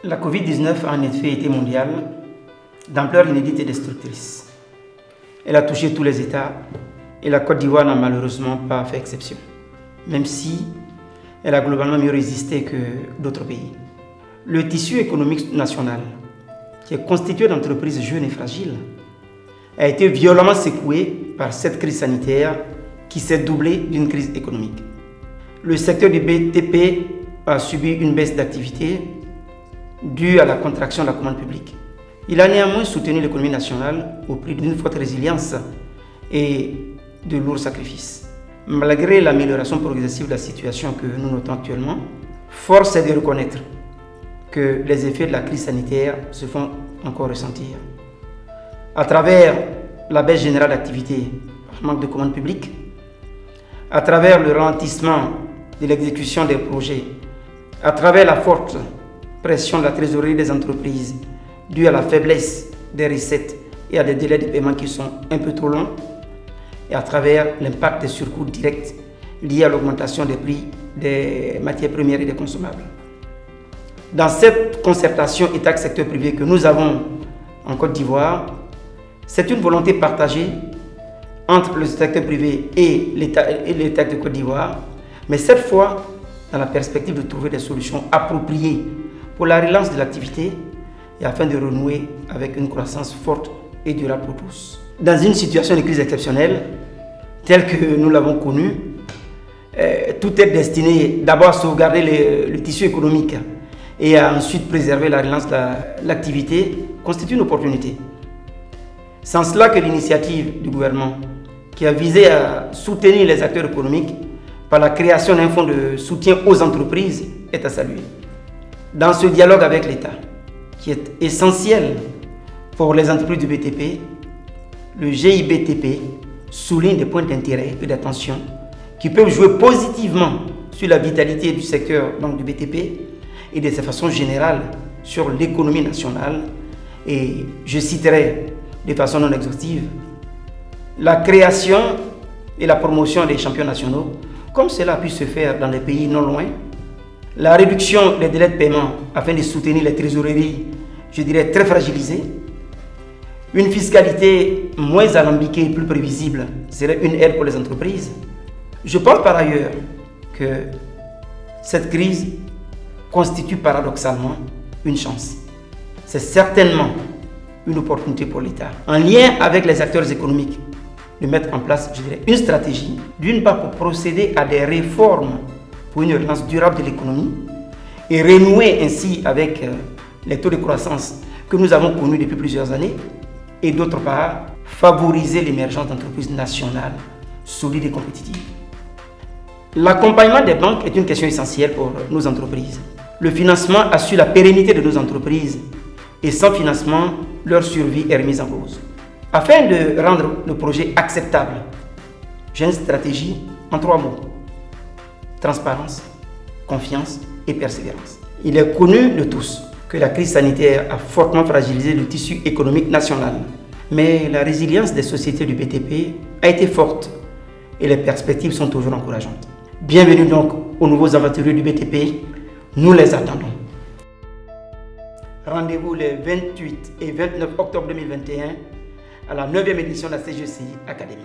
La Covid-19 a en effet été mondiale, d'ampleur inédite et destructrice. Elle a touché tous les États et la Côte d'Ivoire n'a malheureusement pas fait exception, même si elle a globalement mieux résisté que d'autres pays. Le tissu économique national, qui est constitué d'entreprises jeunes et fragiles, a été violemment secoué par cette crise sanitaire qui s'est doublée d'une crise économique. Le secteur du BTP a subi une baisse d'activité due à la contraction de la commande publique. Il a néanmoins soutenu l'économie nationale au prix d'une forte résilience et de lourds sacrifices. Malgré l'amélioration progressive de la situation que nous notons actuellement, force est de reconnaître que les effets de la crise sanitaire se font encore ressentir. À travers la baisse générale d'activité par manque de commande publique, à travers le ralentissement de l'exécution des projets, à travers la forte pression de la trésorerie des entreprises due à la faiblesse des recettes et à des délais de paiement qui sont un peu trop longs, et à travers l'impact des surcoûts directs liés à l'augmentation des prix des matières premières et des consommables. Dans cette concertation État-secteur privé que nous avons en Côte d'Ivoire, c'est une volonté partagée entre le secteur privé et l'État de Côte d'Ivoire, mais cette fois dans la perspective de trouver des solutions appropriées pour la relance de l'activité et afin de renouer avec une croissance forte et durable pour tous. Dans une situation de crise exceptionnelle, telle que nous l'avons connue, tout est destiné d'abord à sauvegarder le tissu économique et à ensuite préserver la relance de l'activité constitue une opportunité. C'est en cela que l'initiative du gouvernement, qui a visé à soutenir les acteurs économiques par la création d'un fonds de soutien aux entreprises, est à saluer. Dans ce dialogue avec l'État, qui est essentiel pour les entreprises du BTP, le GIBTP souligne des points d'intérêt et d'attention qui peuvent jouer positivement sur la vitalité du secteur du BTP et de façon générale sur l'économie nationale. Et je citerai de façon non exhaustive la création et la promotion des champions nationaux, comme cela a pu se faire dans des pays non loin, la réduction des délais de paiement afin de soutenir les trésoreries, je dirais, très fragilisées, une fiscalité moins alambiquée et plus prévisible serait une aide pour les entreprises. Je pense par ailleurs que cette crise constitue paradoxalement une chance. C'est certainement une opportunité pour l'État, en lien avec les acteurs économiques, de mettre en place, je dirais, une stratégie, d'une part pour procéder à des réformes pour une relance durable de l'économie et renouer ainsi avec les taux de croissance que nous avons connus depuis plusieurs années, et d'autre part, favoriser l'émergence d'entreprises nationales solides et compétitives. L'accompagnement des banques est une question essentielle pour nos entreprises. Le financement assure la pérennité de nos entreprises et sans financement, leur survie est remise en cause. Afin de rendre le projet acceptable, j'ai une stratégie en 3 mots: transparence, confiance et persévérance. Il est connu de tous que la crise sanitaire a fortement fragilisé le tissu économique national. Mais la résilience des sociétés du BTP a été forte et les perspectives sont toujours encourageantes. Bienvenue donc aux nouveaux aventuriers du BTP, nous les attendons. Rendez-vous les 28 et 29 octobre 2021 à la 9e édition de la CGCI Academy.